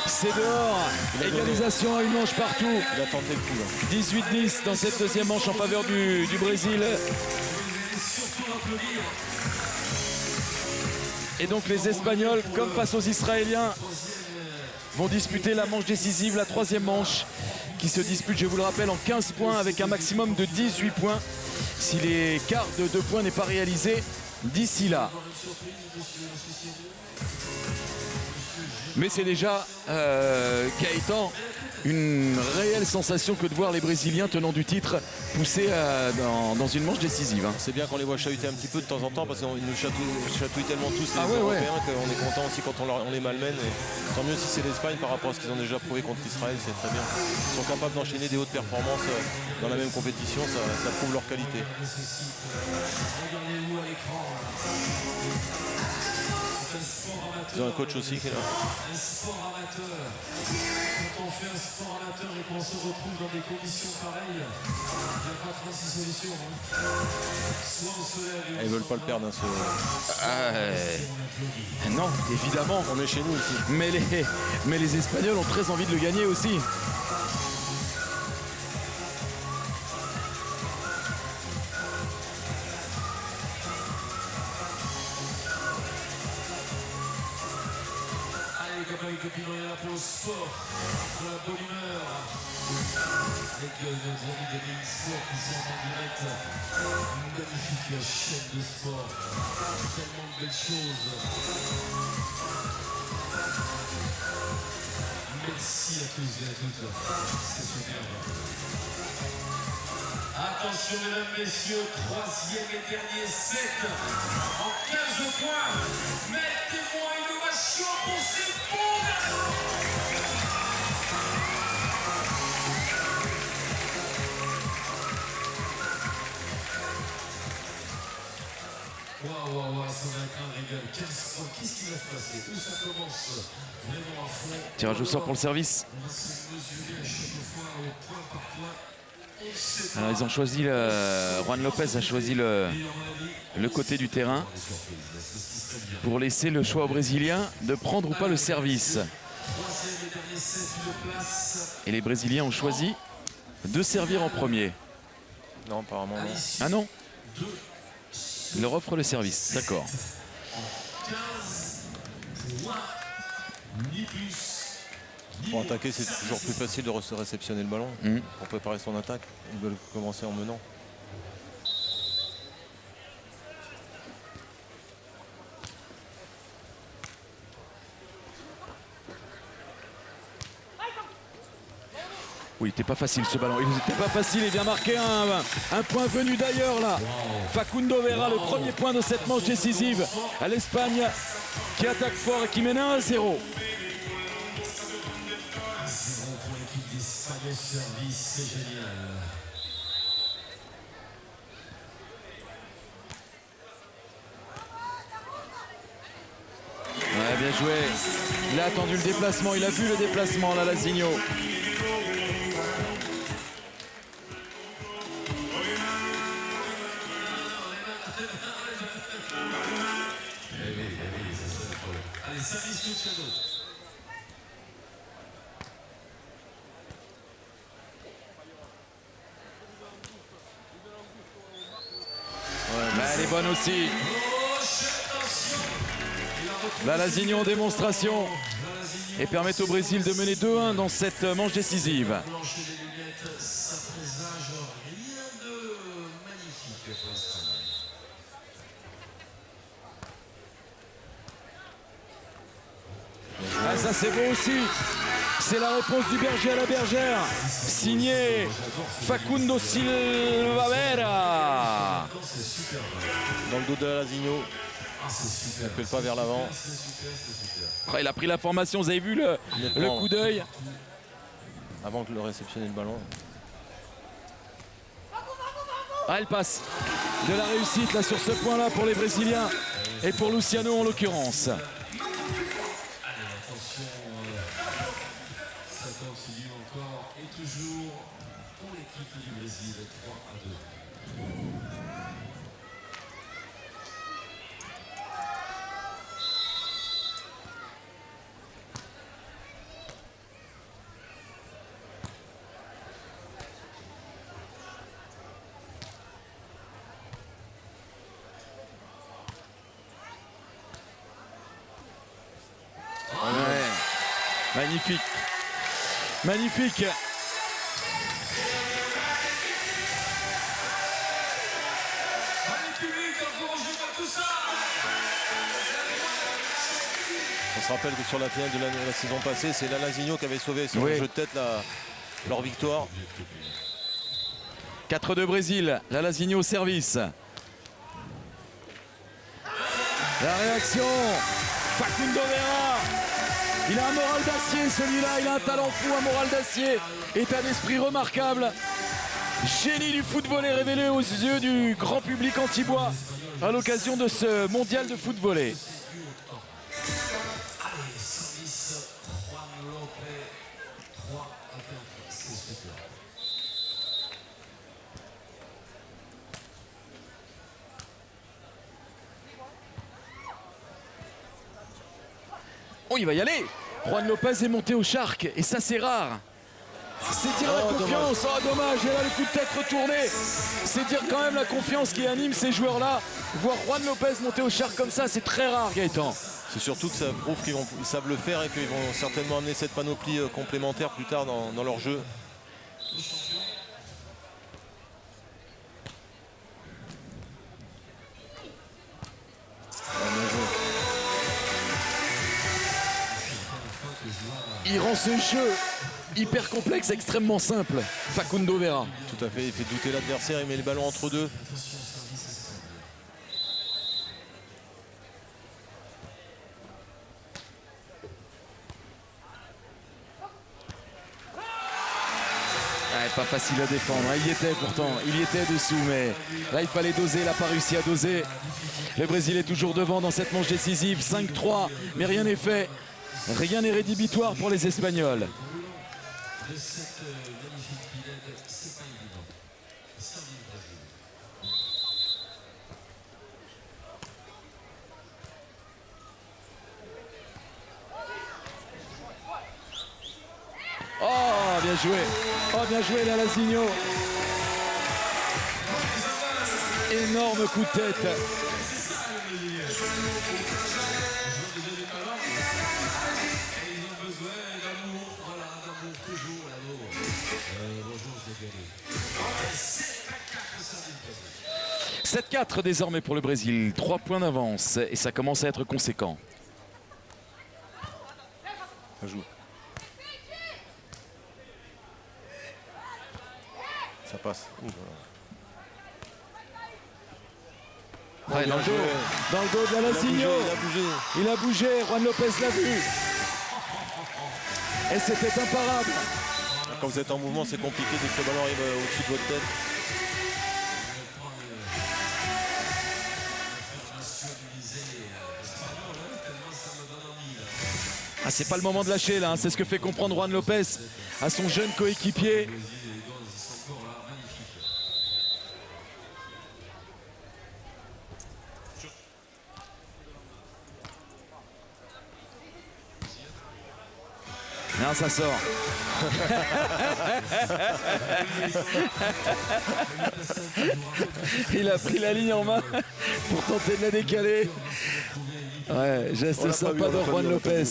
C'est dehors. Égalisation à une manche partout. Il a tenté le coup là. 18-10 dans cette deuxième manche en faveur du Brésil. Et donc les Espagnols, comme face aux Israéliens, vont disputer la manche décisive, la troisième manche, qui se dispute, je vous le rappelle, en 15 points avec un maximum de 18 points. Si l'écart de 2 points n'est pas réalisé d'ici là. Mais c'est déjà, Gaëtan, une réelle sensation que de voir les Brésiliens tenants du titre pousser dans une manche décisive. Hein. C'est bien qu'on les voit chahuter un petit peu de temps en temps parce qu'ils nous chatouillent tellement tous les Européens qu'on est content aussi quand on les malmène. Et tant mieux si c'est l'Espagne par rapport à ce qu'ils ont déjà prouvé contre Israël, c'est très bien. Ils sont capables d'enchaîner des hautes performances dans la même compétition, ça prouve leur qualité. Regardez-vous à l'écran. Ils ont un coach aussi qui est là. Un sport amateur. Quand on fait un sport amateur et qu'on se retrouve dans des conditions pareilles, il n'y a pas 36 solutions. Hein. Soit on se lève et Ils veulent pas le perdre. Non, évidemment. On est chez nous ici. Mais les Espagnols ont très envie de le gagner aussi. Copains et copines, on est là pour le sport, pour la bonne humeur, avec nos amis de Bein Sport qui sont en direct. Une magnifique chaîne de sport, tellement de belles choses. Merci à tous et à toutes, c'est superbe. Attention mesdames, messieurs, troisième et dernier set en 15 points. Mettez-moi une ovation pour ces bons garçons. Waouh, ça va être un régal. Qu'est-ce qui va se passer? Où ça commence vraiment à fond? Tirage au sort pour le service. On va se mesurer à chaque fois au point par point. Alors ils ont choisi, Juan Lopez a choisi le côté du terrain pour laisser le choix aux Brésiliens de prendre ou pas le service. Et les Brésiliens ont choisi de servir en premier. Non, apparemment non. Ah non, ils leur offrent le service, d'accord. Pour attaquer, c'est toujours plus facile de réceptionner le ballon pour préparer son attaque. Ils veulent commencer en menant. Oui, il n'était pas facile ce ballon. Il n'était pas facile et bien marqué un point venu d'ailleurs là. Facundo Vera, le premier point de cette manche décisive à l'Espagne qui attaque fort et qui mène 1-0. Pour l'équipe d'Espagne, service, c'est génial. Ouais, bien joué. Il a attendu le déplacement, il a vu le déplacement là, Lazinho. Allez, service Luciano. Mais elle est bonne aussi. La Lazinho en démonstration et permet au Brésil de mener 2-1 dans cette manche décisive. Blancher les lunettes, ça présage rien de magnifique pour l'Espagne. ça c'est beau aussi. C'est la réponse du berger à la bergère. Signé Facundo Silva Vera. Dans le dos de Lazinho. Il fait le pas vers l'avant. Oh, il a pris la formation, vous avez vu le coup d'œil. Avant de le réceptionner le ballon. Ah, elle passe. De la réussite là sur ce point-là pour les Brésiliens. Et pour Luciano en l'occurrence. Allez, attention, ça continue encore et toujours pour l'équipe du Brésil, 3-2. Ouais. Magnifique. Magnifique. On se rappelle que sur la finale de la saison passée, c'est Lazinho qui avait sauvé sur le jeu de tête leur victoire. 4-2 Brésil. Lazinho au service. La réaction. Facundo Vera. Il a un moral d'acier celui-là, il a un talent fou, un moral d'acier, état d'esprit remarquable. Génie du foot volley révélé aux yeux du grand public antibois à l'occasion de ce mondial de foot volley. Allez, service, Juan Lopez, 3-1, c'est super. Oh, il va y aller. Juan Lopez est monté au Shark et ça c'est rare. C'est dire la confiance. Oh dommage, et là le coup de tête retourné. C'est dire quand même la confiance qui anime ces joueurs-là. Voir Juan Lopez monter au Shark comme ça, c'est très rare, Gaëtan. C'est surtout que ça prouve qu'ils savent le faire et qu'ils vont certainement amener cette panoplie complémentaire plus tard dans leur jeu. Il rend ce jeu hyper complexe, extrêmement simple. Facundo Vera. Tout à fait, il fait douter l'adversaire, il met les ballons entre deux. Pas facile à défendre, il y était pourtant, il y était dessous, mais là il fallait doser, il n'a pas réussi à doser. Le Brésil est toujours devant dans cette manche décisive, 5-3, mais rien n'est fait. Rien n'est rédhibitoire pour les Espagnols. De cette magnifique pilette, c'est pas évident. Servi du Brésil. Oh, bien joué. Oh, bien joué là, Lazinho. Énorme coup de tête. « 7-4 désormais pour le Brésil, 3 points d'avance et ça commence à être conséquent. » Ça joue. Ça passe. Ouais, dans le dos de la Lazinho. Il a bougé, Juan Lopez l'a vu. Et c'était imparable. Quand vous êtes en mouvement, c'est compliqué dès que le ballon arrive au-dessus de votre tête. Ah, c'est pas le moment de lâcher là, hein. C'est ce que fait comprendre Juan Lopez à son jeune coéquipier. Non, ça sort. Il a pris la ligne en main pour tenter de la décaler. Ouais, geste sympa de Juan Lopez.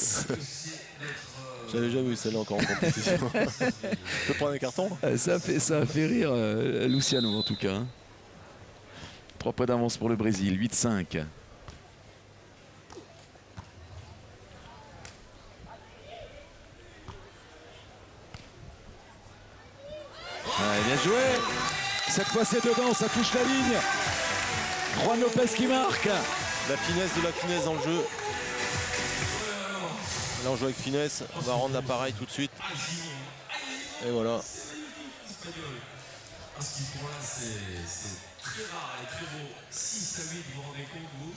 J'avais jamais vu celle-là encore en compétition. Je peux prendre un carton? Ça a fait rire Luciano en tout cas. 3 points d'avance pour le Brésil, 8-5. Ouais, bien joué. Cette fois c'est dedans, ça touche la ligne. Juan Lopez qui marque. La finesse de la finesse dans le jeu. Là on joue avec finesse, on va rendre l'appareil tout de suite. Et voilà. Parce qu'il pour là c'est très rare et très beau. 6 à 8, vous vous rendez compte, vous.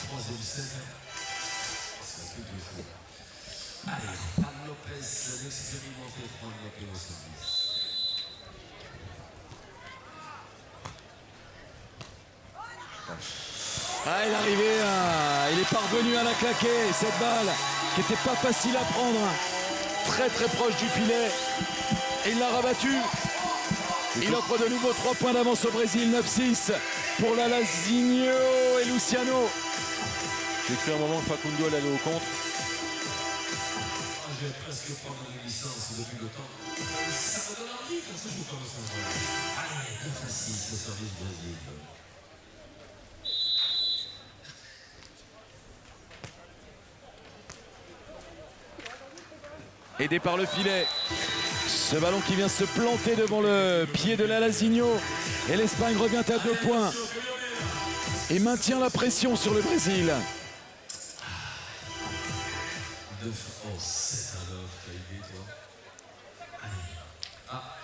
Troisième set. C'est un truc de fou. Allez, Juan Lopez, l'expérimenté Juan Lopez au service. Ah, il est arrivé, il est parvenu à la claquer, cette balle qui n'était pas facile à prendre, très très proche du filet, et il l'a rabattu. Il offre de nouveau 3 points d'avance au Brésil, 9-6 pour Lalazinho et Luciano. J'ai cru un moment que Facundo allait aller au contre. Je vais presque prendre une licence depuis le temps. Ça me donne envie quand ça joue comme ça. Allez, 9-6, le service Brésil. Aidé par le filet. Ce ballon qui vient se planter devant le pied de Lalazinho. Et l'Espagne revient à 2 points. Et maintient la pression sur le Brésil. 9-7 à 9, t'as aidé toi. Allez. Ah,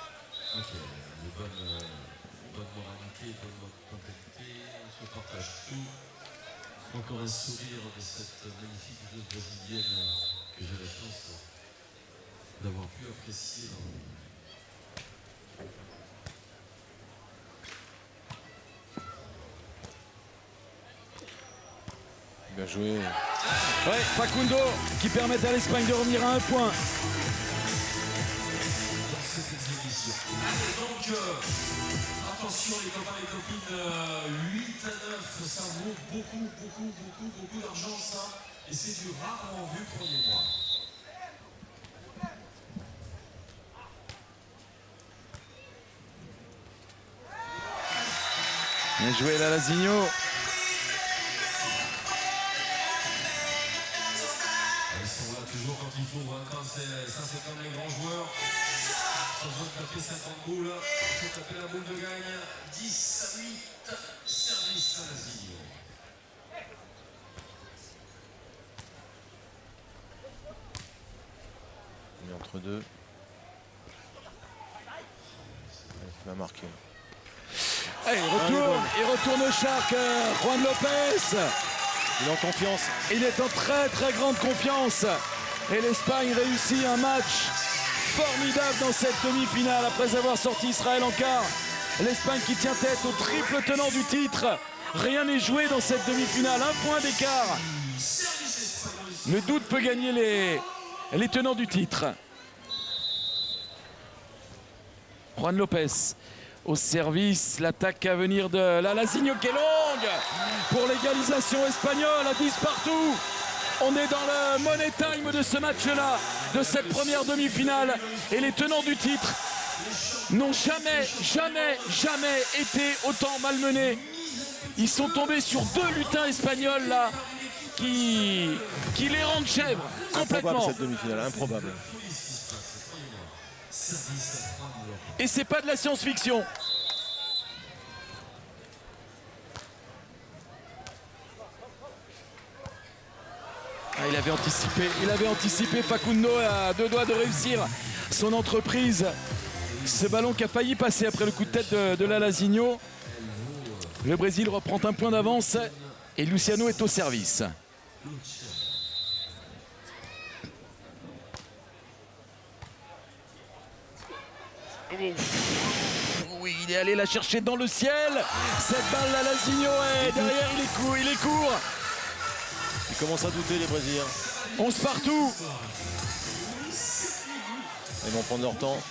ok. Une bonne moralité, bonne complété. On se partage tout. Encore un sourire de cette magnifique joueuse brésilienne que j'ai la chance d'avoir pu apprécier. Bien joué. Ouais, Facundo qui permet à l'Espagne de revenir à 1 point. Dans cette exhibition. Allez donc, attention les copains et les copines, 8 à 9, ça vaut beaucoup d'argent ça. Et c'est du rarement vu, croyez-moi. Bien joué Lalazinho. Ils sont là toujours quand il faut, hein, quand ça c'est comme les grands joueurs. Pas besoin de taper 50 boules, il faut taper la boule de gagne. 10 à 8, service à l'asile. On est entre deux. Il va marquer. Allez, il retourne au Shark, Juan Lopez. Il est en confiance. Il est en très très grande confiance. Et l'Espagne réussit un match formidable dans cette demi-finale après avoir sorti Israël en quart. L'Espagne qui tient tête au triple tenant du titre. Rien n'est joué dans cette demi-finale, 1 point d'écart. Le doute peut gagner les tenants du titre. Juan Lopez au service, l'attaque à venir de Lalazinho qui est longue pour l'égalisation espagnole à 10 partout. On est dans le money time de ce match-là, de cette première demi-finale. Et les tenants du titre n'ont jamais été autant malmenés. Ils sont tombés sur 2 lutins espagnols là qui les rendent chèvres complètement. Improbable cette demi-finale, improbable. Et c'est pas de la science-fiction. Il avait anticipé Facundo à 2 doigts de réussir son entreprise. Ce ballon qui a failli passer après le coup de tête de Lalazinho. Le Brésil reprend 1 point d'avance et Luciano est au service. Oui, il est allé la chercher dans le ciel. Cette balle, Lalazinho, est derrière, il est court. Ils commencent à douter les Brésiliens. 11 partout. Ils vont prendre leur temps.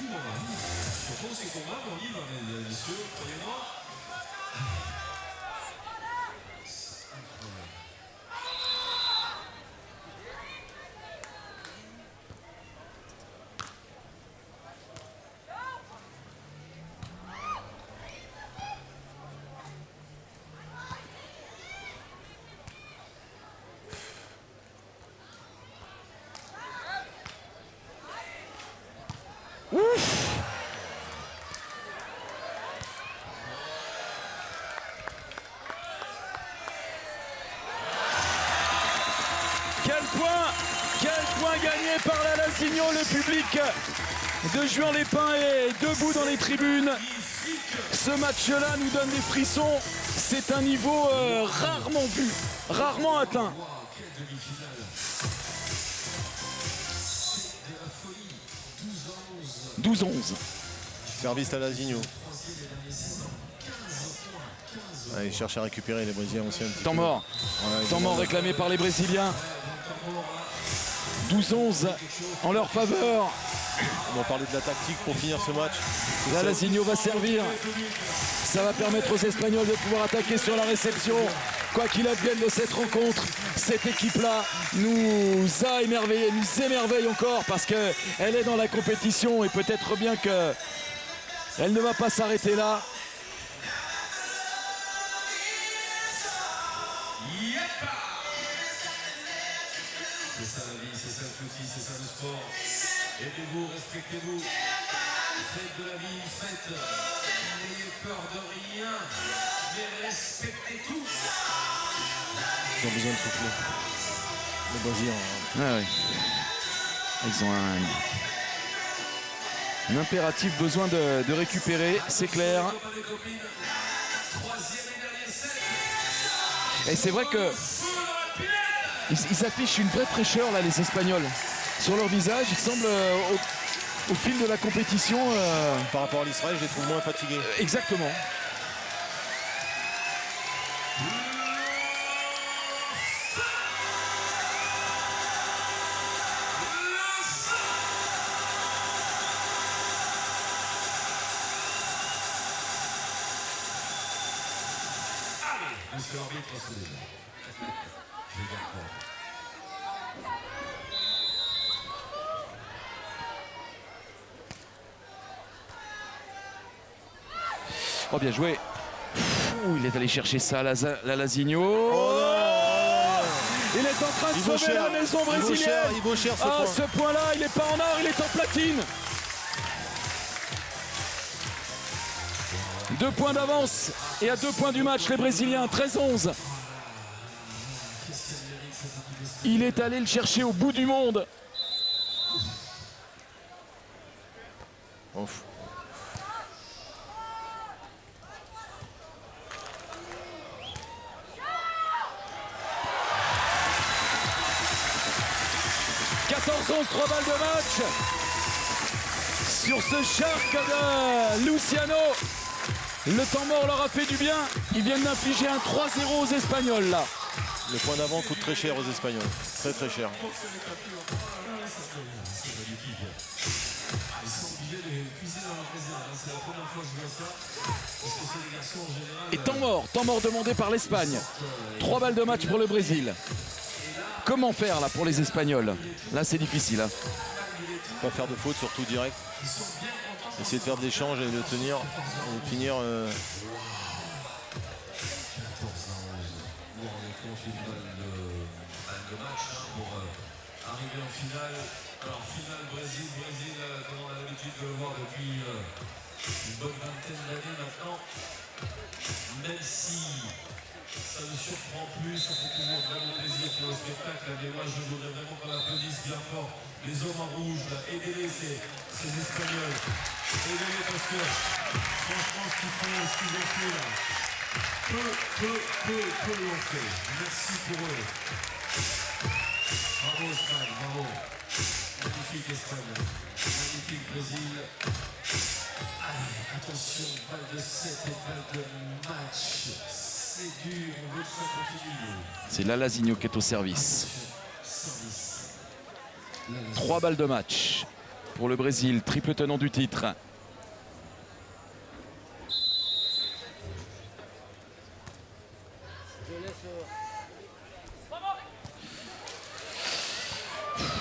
public de Juan-les-Pins est debout dans les tribunes. Ce match-là nous donne des frissons. C'est un niveau rarement vu, rarement atteint. 12-11. Service à Lazinho. Ah, il cherche à récupérer les Brésiliens aussi un petit Temps peu. mort. Ouais, Temps mort réclamé par les Brésiliens. 12-11 en leur faveur. On va parler de la tactique pour finir ce match. Là, Lazinho va servir. Ça va permettre aux Espagnols de pouvoir attaquer sur la réception. Quoi qu'il advienne de cette rencontre, cette équipe-là nous a émerveillés, nous émerveille encore parce qu'elle est dans la compétition et peut-être bien qu'elle ne va pas s'arrêter là. C'est ça la vie, c'est ça le footy, c'est ça le sport. Aimez-vous, respectez-vous. Faites de la vie, faites. N'ayez peur de rien, mais respectez tout. Ils ont besoin de souffler. Les Brésiliens. Ah oui. Ils ont un impératif besoin de récupérer, c'est clair. Et c'est vrai que ils affichent une vraie fraîcheur là, les Espagnols. Sur leur visage, ils semblent au fil de la compétition. Par rapport à l'Israël, je les trouve moins fatigués. Exactement. Monsieur l'arbitre, je garde pas. Oh, bien joué. Ouh, il est allé chercher ça, la Lazinho. Oh non, il est en train de sauver la maison brésilienne. Il vaut cher ce Ah, point. ce point-là, il n'est pas en or, il est en platine. 2 points d'avance et à 2 points du match, les Brésiliens, 13-11. Il est allé le chercher au bout du monde. Ouf. « 3 balles de match sur ce shark de Luciano. Le temps mort leur a fait du bien. Ils viennent d'infliger un 3-0 aux Espagnols là. Le point d'avant coûte très cher aux Espagnols. Très très cher. Et temps mort demandé par l'Espagne. 3 balles de match pour le Brésil. Comment faire là pour les Espagnols? Là c'est difficile. Hein. Pas faire de faute, surtout direct. Essayer de faire de l'échange et de tenir et finir. Arrivé en finale, alors finale Brésil, comme on a l'habitude de le voir depuis une bonne vingtaine d'années maintenant, même si ça ne surprend plus, ça fait toujours vraiment plaisir pour le spectacle, mais moi je voudrais vraiment qu'on applaudisse bien fort les hommes en rouge, là. Aidez-les ces Espagnols, aidez-les parce que franchement ce qu'ils font, ce qu'ils ont fait là, peu l'ont fait, merci pour eux. Bravo Espagne, bravo. Magnifique Espagne, magnifique Brésil. Allez, attention, balle de 7 et balle de match. C'est dur, on veut que ça continue. C'est la Lazinho qui est au service. 3 balles de match pour le Brésil, triple tenant du titre.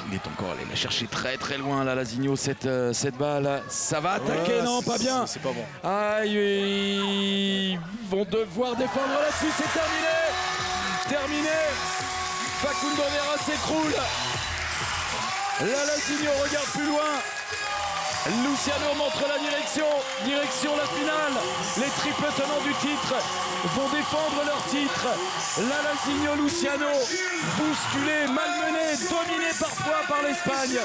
Il est encore allé la chercher très très loin là, Lazinho, cette balle. Ça va attaquer, non, pas bien. C'est pas bon. Aïe, ils vont devoir défendre là-dessus, c'est terminé. Terminé. Facundo Vera s'écroule. La Lazinho regarde plus loin. Luciano montre la direction la finale. Les triples tenants du titre vont défendre leur titre. La Lazinho, Luciano, bousculé, malmené, dominé parfois par l'Espagne.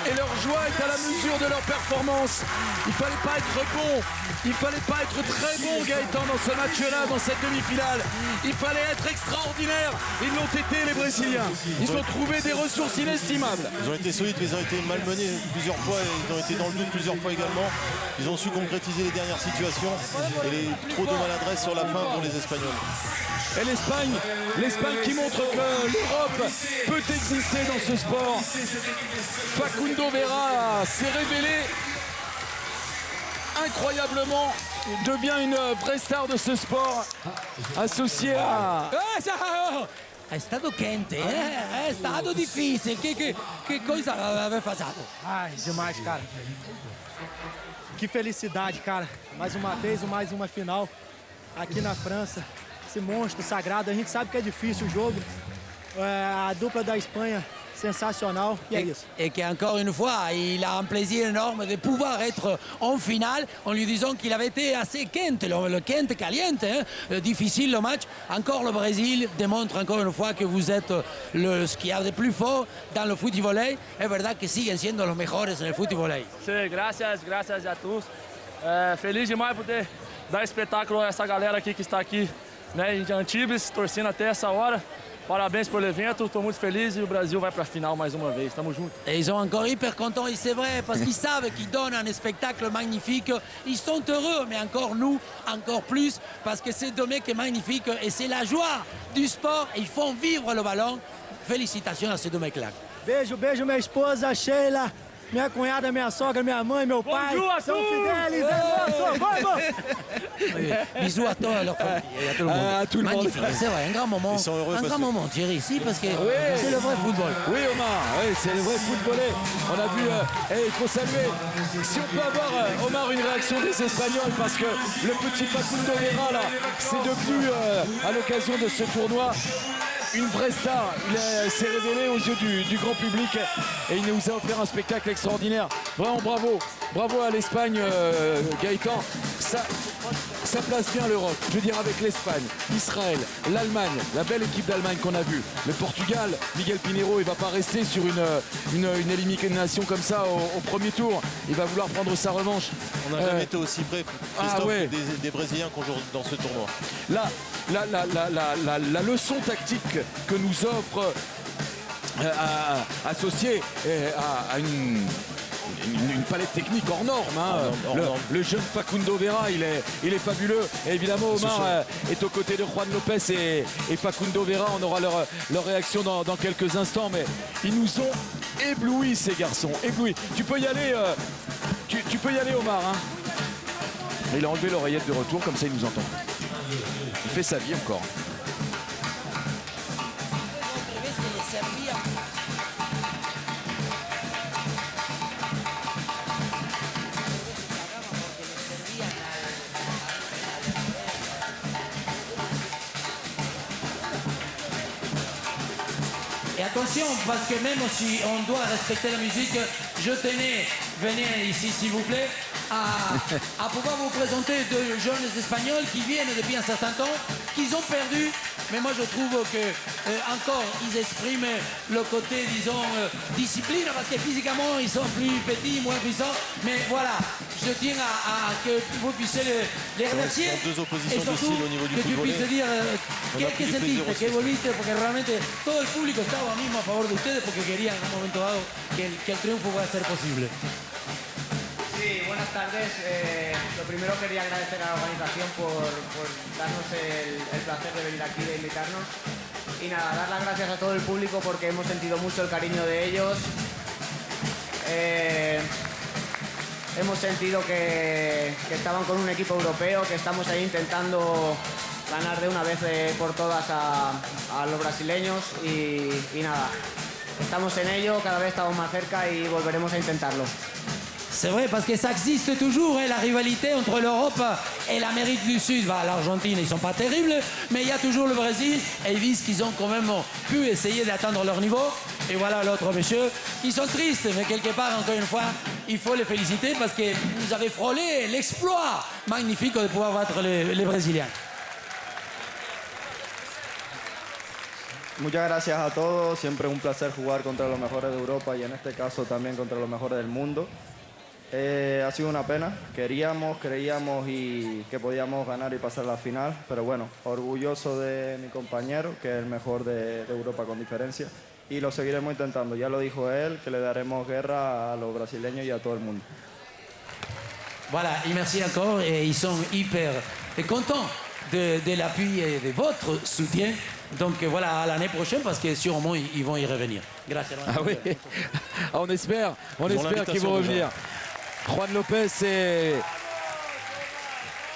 Et leur joie est à la mesure de leur performance. Il fallait pas être bon, il fallait pas être très bon, Gaëtan, dans ce match-là, dans cette demi-finale. Il fallait être extraordinaire. Ils l'ont été, les Brésiliens. Ils ont trouvé des ressources inestimables. Ils ont été solides, mais ils ont été malmenés plusieurs fois. Ils ont été dans le doute plusieurs fois également. Ils ont su concrétiser les dernières situations et trop de maladresse sur la fin pour les Espagnols. Et l'Espagne qui montre que l'Europe peut exister dans ce sport. Facundo Vera s'est révélé incroyablement, devient une vraie star de ce sport, associé à... È stato quente, è stato difficile. Che cosa aveva passato? Ai, demais, cara. Que felicidade, cara. Mais uma vez, mais uma final aqui na França. Esse monstro sagrado. A gente sabe que é difícil o jogo. A dupla da Espanha, sensacional. E é isso. Et qu'encore une fois, il a un plaisir énorme de pouvoir être en finale en lui disant qu'il avait été assez quente, le quente caliente, difficile le match. Encore le Brésil démontre encore une fois que vous êtes ce qu'il y a de plus fort dans le foot volley. Es verdad que siguen siendo los mejores en el foot volley. Sí, graças a todos. Feliz demais por ter dar espetáculo a essa galera aqui que está aqui, né, em Antibes, torcendo até essa hora. Parabéns pelo evento, estou muito feliz e o Brasil vai para a final mais uma vez. Tamo junto. Et ils sont encore hyper contents, et c'est vrai, parce qu'ils savent qu'ils donnent un spectacle magnifique. Ils sont heureux, mais encore nous, encore plus, parce que c'est deux mecs magnifiques et c'est la joie du sport. Et ils font vivre le ballon. Félicitations à ces deux mecs-là. Beijo, beijo, minha esposa, Sheila. Minha cunhada, minha sogra, minha mãe, meu pai. São Fidélis, vamos! Bisous à toi, à leur famille et à tout le monde. À tout le monde. Magnifique, c'est vrai, un grand moment. Ils sont heureux Un parce grand que- moment, Thierry, ici, parce que c'est le vrai football. Oui, Omar, oui, c'est le vrai footballé. On a vu, et il faut saluer. Si on peut avoir, Omar, une réaction des Espagnols, parce que le petit Facundo Vera, là, c'est devenu, à l'occasion de ce tournoi, une vraie star. Il s'est révélé aux yeux du grand public et il nous a offert un spectacle extraordinaire. Vraiment bravo. Bravo à l'Espagne, Gaëtan. Ça place bien l'Europe. Je veux dire, avec l'Espagne, Israël, l'Allemagne, la belle équipe d'Allemagne qu'on a vue. Le Portugal, Miguel Pinheiro, il va pas rester sur une élimination comme ça au premier tour. Il va vouloir prendre sa revanche. On n'a jamais été aussi près, Christophe, ouais. des Brésiliens qu'on joue dans ce tournoi. La leçon tactique que nous offre associée à une palette technique hors norme. Hein. Hors norme. Le jeune Facundo Vera, il est fabuleux. Et évidemment, Omar est aux côtés de Juan Lopez et Facundo Vera. On aura leur réaction dans quelques instants. Mais ils nous ont éblouis, ces garçons. Éblouis. Tu peux y aller, tu peux y aller, Omar. Hein. Il a enlevé l'oreillette de retour, comme ça il nous entend. Il fait sa vie encore. Et attention, parce que même si on doit respecter la musique, je tenais, venez ici s'il vous plaît, à pouvoir vous présenter deux jeunes Espagnols qui viennent depuis un certain temps, qu'ils ont perdu. Mais moi je trouve que encore ils expriment le côté, disons, discipline, parce que physiquement ils sont plus petits, moins puissants. Mais voilà, je tiens à que vous puissiez les remercier. Sont deux oppositions et surtout difficiles au niveau du que tu football. puisses dire On a pris que du plaisir sentiste, aussi. que volviste, porque realmente todo el público estaba mismo a favor de ustedes porque querían en un momento dado que el triunfo pueda ser posible. Sí, buenas tardes. Lo primero quería agradecer a la organización por darnos el placer de venir aquí, de invitarnos. Y nada, dar las gracias a todo el público porque hemos sentido mucho el cariño de ellos. Hemos sentido que estaban con un equipo europeo, que estamos ahí intentando ganar de una vez por todas a los brasileños. Y nada, estamos en ello, cada vez estamos más cerca y volveremos a intentarlo. C'est vrai, parce que ça existe toujours, hein, la rivalité entre l'Europe et l'Amérique du Sud. Bah, l'Argentine, ils sont pas terribles, mais il y a toujours le Brésil, et ils disent qu'ils ont quand même pu essayer d'atteindre leur niveau. Et voilà l'autre monsieur, ils sont tristes, mais quelque part, encore une fois, il faut les féliciter parce que vous avez frôlé l'exploit magnifique de pouvoir battre les Brésiliens. Muchas gracias a todos. Siempre es un placer jugar contra los mejores de Europa y en este caso también contra los mejores del mundo. Ha sido una pena. Creíamos y que podíamos ganar y pasar a la final. Pero bueno, orgulloso de mi compañero, que es el mejor de Europa con diferencia. Y lo seguiremos intentando. Ya lo dijo él, que le daremos guerra a los brasileños y a todo el mundo. Voilà, et merci encore. Et ils sont hyper contents de l'appui et de votre soutien. Donc voilà, à l'année prochaine, parce que sûrement ils vont y revenir. Gracias. Ah oui, on espère qu'ils l'invitation vont revenir. Juan Lopez et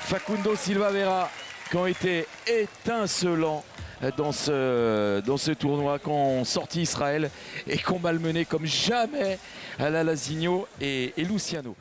Facundo Silva Vera qui ont été étincelants dans ce tournoi, qui ont sorti Israël et qui ont malmené comme jamais Alain Lasigno et Luciano.